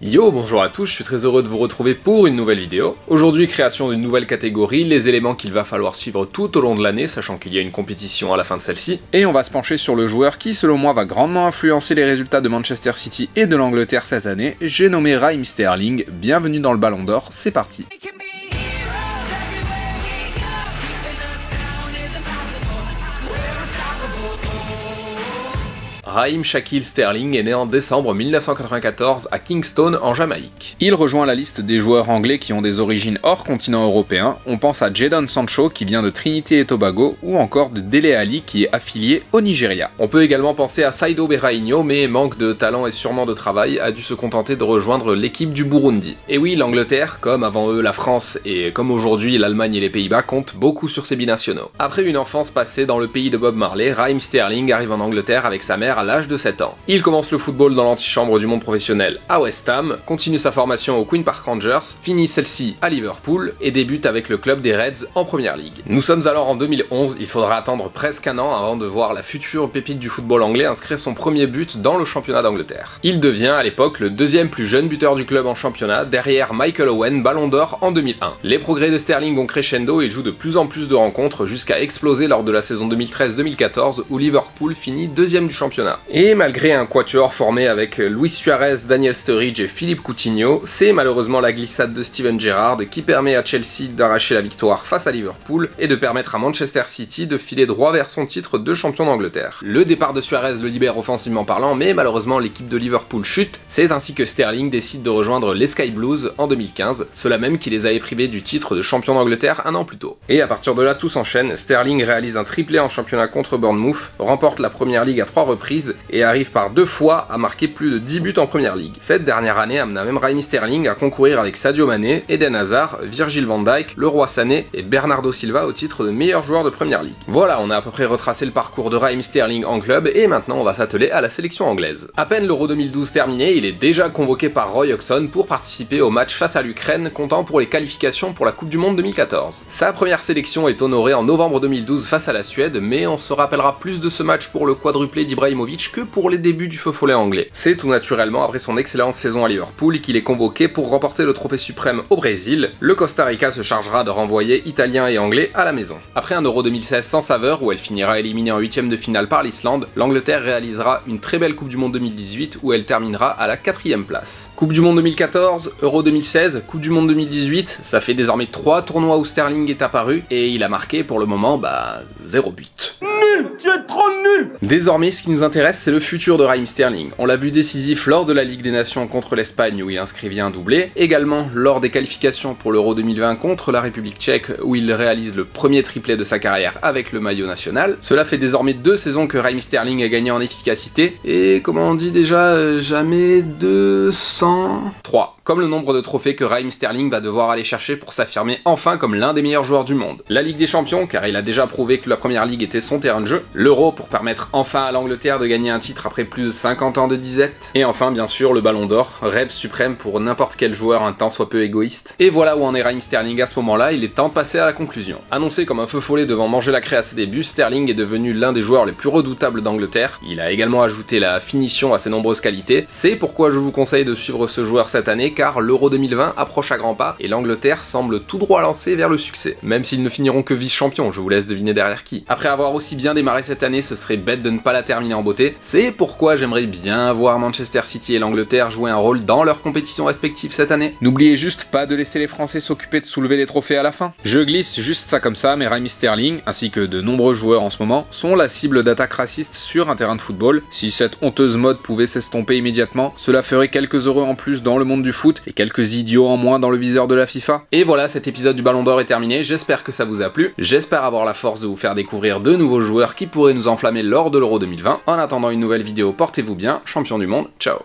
Yo, bonjour à tous, je suis très heureux de vous retrouver pour une nouvelle vidéo. Aujourd'hui, création d'une nouvelle catégorie, les éléments qu'il va falloir suivre tout au long de l'année, sachant qu'il y a une compétition à la fin de celle-ci. Et on va se pencher sur le joueur qui, selon moi, va grandement influencer les résultats de Manchester City et de l'Angleterre cette année. J'ai nommé Raheem Sterling, bienvenue dans le Ballon d'Or, c'est parti. Raheem Shaquille Sterling est né en décembre 1994 à Kingston en Jamaïque. Il rejoint la liste des joueurs anglais qui ont des origines hors continent européen. On pense à Jadon Sancho qui vient de Trinité et Tobago ou encore de Dele Alli qui est affilié au Nigeria. On peut également penser à Saido Berahino mais manque de talent et sûrement de travail a dû se contenter de rejoindre l'équipe du Burundi. Et oui, l'Angleterre, comme avant eux la France et comme aujourd'hui l'Allemagne et les Pays-Bas, compte beaucoup sur ses binationaux. Après une enfance passée dans le pays de Bob Marley, Raheem Sterling arrive en Angleterre avec sa mère à l'âge de 7 ans. Il commence le football dans l'antichambre du monde professionnel à West Ham, continue sa formation au Queen Park Rangers, finit celle-ci à Liverpool et débute avec le club des Reds en Première Ligue. Nous sommes alors en 2011, il faudra attendre presque un an avant de voir la future pépite du football anglais inscrire son premier but dans le championnat d'Angleterre. Il devient à l'époque le deuxième plus jeune buteur du club en championnat, derrière Michael Owen, Ballon d'Or en 2001. Les progrès de Sterling vont crescendo et il joue de plus en plus de rencontres jusqu'à exploser lors de la saison 2013-2014 où Liverpool finit deuxième du championnat. Et malgré un quatuor formé avec Luis Suarez, Daniel Sturridge et Philippe Coutinho, c'est malheureusement la glissade de Steven Gerrard qui permet à Chelsea d'arracher la victoire face à Liverpool et de permettre à Manchester City de filer droit vers son titre de champion d'Angleterre. Le départ de Suarez le libère offensivement parlant, mais malheureusement l'équipe de Liverpool chute, c'est ainsi que Sterling décide de rejoindre les Sky Blues en 2015, cela même qui les avait privés du titre de champion d'Angleterre un an plus tôt. Et à partir de là tout s'enchaîne, Sterling réalise un triplé en championnat contre Bournemouth, remporte la Première Ligue à 3 reprises et arrive par 2 fois à marquer plus de 10 buts en Première Ligue. Cette dernière année amena même Raheem Sterling à concourir avec Sadio Mané, Eden Hazard, Virgil van Dijk, Leroy Sané et Bernardo Silva au titre de meilleur joueur de Première Ligue. Voilà, on a à peu près retracé le parcours de Raheem Sterling en club et maintenant on va s'atteler à la sélection anglaise. À peine l'Euro 2012 terminé, il est déjà convoqué par Roy Hodgson pour participer au match face à l'Ukraine, comptant pour les qualifications pour la Coupe du Monde 2014. Sa première sélection est honorée en novembre 2012 face à la Suède, mais on se rappellera plus de ce match pour le quadruplé d'Ibrahimovic que pour les débuts du feu follet anglais. C'est tout naturellement après son excellente saison à Liverpool qu'il est convoqué pour remporter le trophée suprême au Brésil. Le Costa Rica se chargera de renvoyer Italiens et Anglais à la maison. Après un Euro 2016 sans saveur où elle finira éliminée en 8ème de finale par l'Islande, l'Angleterre réalisera une très belle Coupe du Monde 2018 où elle terminera à la 4ème place. Coupe du Monde 2014, Euro 2016, Coupe du Monde 2018, ça fait désormais 3 tournois où Sterling est apparu et il a marqué pour le moment 0 but. Nul, tu es trop nul. Désormais, ce qui nous intéresse, c'est le futur de Raheem Sterling. On l'a vu décisif lors de la Ligue des Nations contre l'Espagne où il inscrivit un doublé, également lors des qualifications pour l'Euro 2020 contre la République tchèque où il réalise le premier triplé de sa carrière avec le maillot national. Cela fait désormais 2 saisons que Raheem Sterling a gagné en efficacité et, comment on dit déjà, jamais 203. Comme le nombre de trophées que Raheem Sterling va devoir aller chercher pour s'affirmer enfin comme l'un des meilleurs joueurs du monde. La Ligue des Champions, car il a déjà prouvé que la Première Ligue était son terrain de jeu. L'Euro pour permettre enfin à l'Angleterre de gagner un titre après plus de 50 ans de disette. Et enfin, bien sûr, le Ballon d'Or, rêve suprême pour n'importe quel joueur un tant soit peu égoïste. Et voilà où en est Raheem Sterling à ce moment-là, il est temps de passer à la conclusion. Annoncé comme un feu follet devant manger la craie à ses débuts, Sterling est devenu l'un des joueurs les plus redoutables d'Angleterre. Il a également ajouté la finition à ses nombreuses qualités. C'est pourquoi je vous conseille de suivre ce joueur cette année, car l'Euro 2020 approche à grands pas et l'Angleterre semble tout droit lancée vers le succès. Même s'ils ne finiront que vice-champions, je vous laisse deviner derrière qui. Après avoir aussi bien démarré cette année, ce serait bête de ne pas la terminer en beauté. C'est pourquoi j'aimerais bien voir Manchester City et l'Angleterre jouer un rôle dans leurs compétitions respectives cette année. N'oubliez juste pas de laisser les Français s'occuper de soulever les trophées à la fin. Je glisse juste ça comme ça, mais Raheem Sterling, ainsi que de nombreux joueurs en ce moment, sont la cible d'attaques racistes sur un terrain de football. Si cette honteuse mode pouvait s'estomper immédiatement, cela ferait quelques heureux en plus dans le monde du foot et quelques idiots en moins dans le viseur de la FIFA. Et voilà, cet épisode du Ballon d'Or est terminé, j'espère que ça vous a plu, j'espère avoir la force de vous faire découvrir de nouveaux joueurs qui pourraient nous enflammer lors de l'Euro 2020. En attendant une nouvelle vidéo, portez-vous bien, champion du monde, ciao.